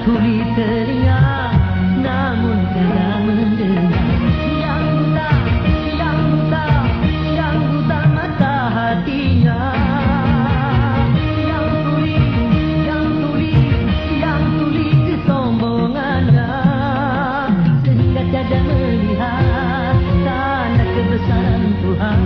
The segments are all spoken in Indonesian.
tuli telinga namun tidak mendengar. Yang buta mata hatinya. Yang tuli kesombongannya. Sehingga tiada melihat tanda kebesaran Tuhan.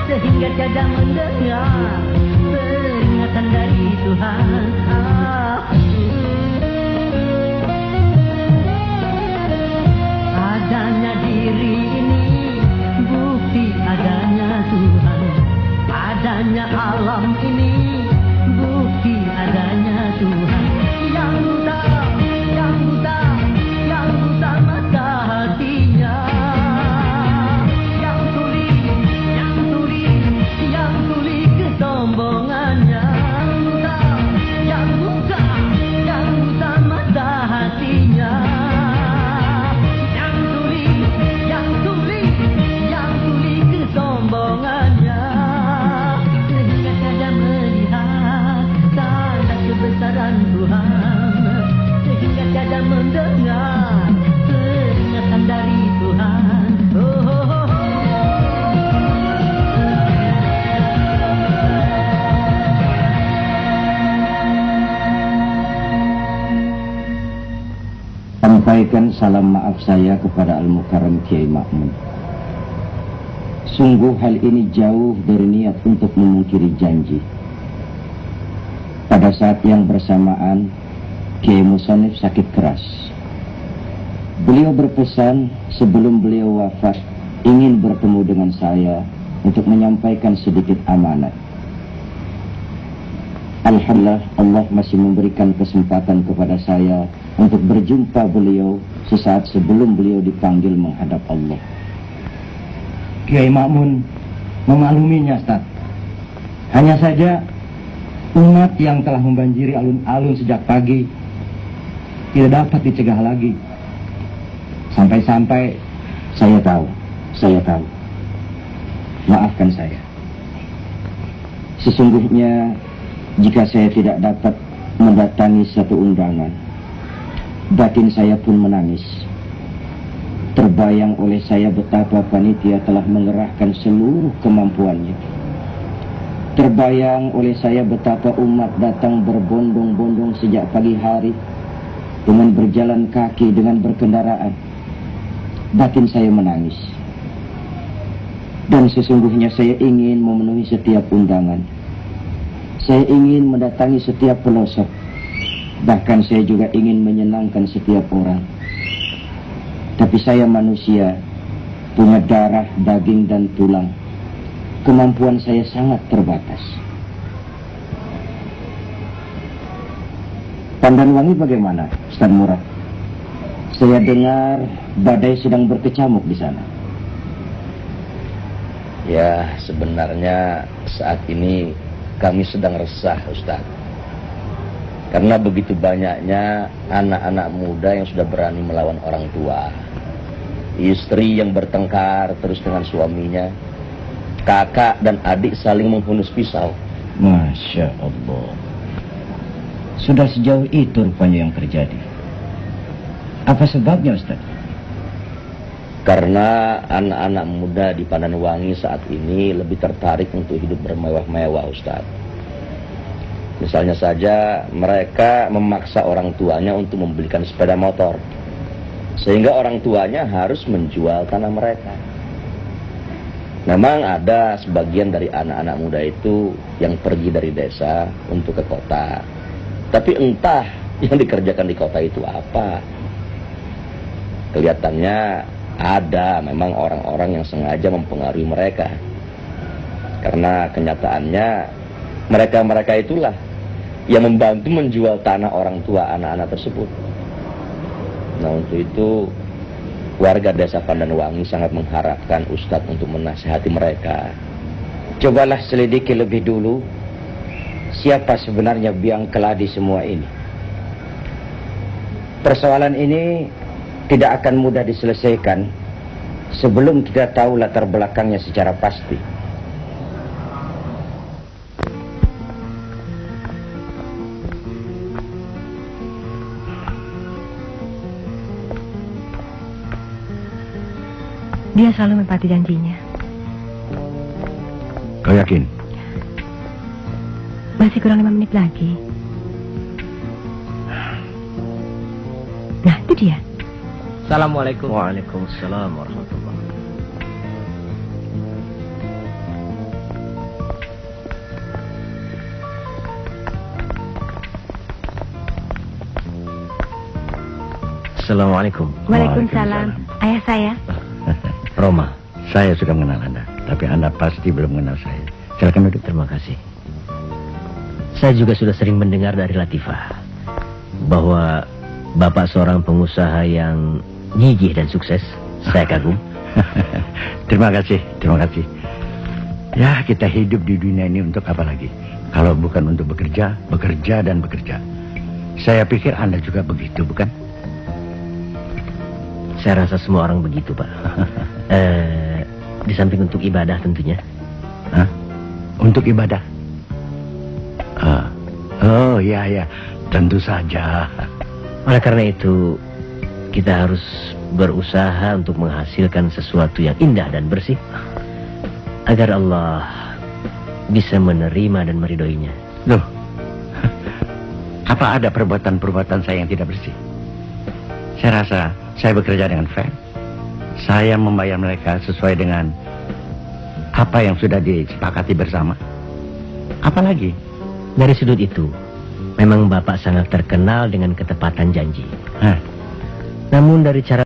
Sehingga tiada mendengar peringatan dari Tuhan. Adanya diri ini bukti adanya Tuhan. Adanya alam ini bukti adanya Tuhan. Yang buta mata hatinya. Yang tuli kesombongannya. Yang buta mata hatinya. Yang tuli kesombongannya. Sehingga tiada melihat tanda kebesaran Tuhan. Sehingga tiada mendengar peringatan dari Tuhan. Sampaikan salam maaf saya kepada Al-Mukarram Kiai Ma'mun. Sungguh hal ini jauh dari niat untuk memungkiri janji. Pada saat yang bersamaan, Kiai Musonif sakit keras. Beliau berpesan sebelum beliau wafat ingin bertemu dengan saya untuk menyampaikan sedikit amanat. Alhamdulillah, Allah masih memberikan kesempatan kepada saya untuk berjumpa beliau sesaat sebelum beliau dipanggil menghadap Allah. Kiai Ma'mun memakluminya, Ustaz. Hanya saja umat yang telah membanjiri alun-alun sejak pagi tidak dapat dicegah lagi. Sampai-sampai saya tahu. Maafkan saya. Sesungguhnya jika saya tidak dapat mendatangi satu undangan, batin saya pun menangis. Terbayang oleh saya betapa panitia telah mengerahkan seluruh kemampuannya. Terbayang oleh saya betapa umat datang berbondong-bondong sejak pagi hari dengan berjalan kaki, dengan berkendaraan. Batin saya menangis. Dan sesungguhnya saya ingin memenuhi setiap undangan. Saya ingin mendatangi setiap pelosok. Bahkan saya juga ingin menyenangkan setiap orang. Tapi saya manusia, punya darah, daging dan tulang. Kemampuan saya sangat terbatas. Pandanwangi bagaimana, Ustaz Murad? Saya dengar badai sedang berkecamuk di sana. Ya, sebenarnya saat ini kami sedang resah, Ustaz. Karena begitu banyaknya anak-anak muda yang sudah berani melawan orang tua. Istri yang bertengkar terus dengan suaminya. Kakak dan adik saling menghunus pisau. Masya Allah. Sudah sejauh itu rupanya yang terjadi. Apa sebabnya, Ustaz? Karena anak-anak muda di Pandanwangi saat ini lebih tertarik untuk hidup bermewah-mewah, Ustaz. Misalnya saja mereka memaksa orang tuanya untuk membelikan sepeda motor, sehingga orang tuanya harus menjual tanah mereka. Memang ada sebagian dari anak-anak muda itu yang pergi dari desa untuk ke kota. Tapi entah yang dikerjakan di kota itu apa. Kelihatannya ada memang orang-orang yang sengaja mempengaruhi mereka. Karena kenyataannya mereka-mereka itulah yang membantu menjual tanah orang tua anak-anak tersebut. Nah, untuk itu warga desa Pandanwangi sangat mengharapkan Ustadz untuk menasihati mereka. Cobalah selidiki lebih dulu siapa sebenarnya biang keladi semua ini. Persoalan ini tidak akan mudah diselesaikan sebelum kita tahu latar belakangnya secara pasti. Dia selalu menepati janjinya. Kau yakin? Masih kurang 5 menit lagi. Nah, itu dia. Assalamualaikum. Waalaikumsalam warahmatullahi. Assalamualaikum. Waalaikumsalam. Ayah saya. Roma, saya sudah mengenal Anda, tapi Anda pasti belum mengenal saya. Silakan duduk. Terima kasih. Saya juga sudah sering mendengar dari Latifah bahwa Bapak seorang pengusaha yang gigih dan sukses. Saya kagum. Terima kasih, terima kasih. Ya, kita hidup di dunia ini untuk apa lagi? Kalau bukan untuk bekerja, bekerja dan bekerja. Saya pikir Anda juga begitu, bukan? Saya rasa semua orang begitu, Pak. Di samping untuk ibadah tentunya. Hah? Untuk ibadah? Oh, ya, tentu saja. Oleh karena itu, kita harus berusaha untuk menghasilkan sesuatu yang indah dan bersih, agar Allah bisa menerima dan meridhoinya. Loh, apa ada perbuatan-perbuatan saya yang tidak bersih? Saya rasa saya bekerja dengan fair. Saya membayar mereka sesuai dengan apa yang sudah disepakati bersama. Apalagi? Dari sudut itu, memang Bapak sangat terkenal dengan ketepatan janji. Hah? Namun dari cara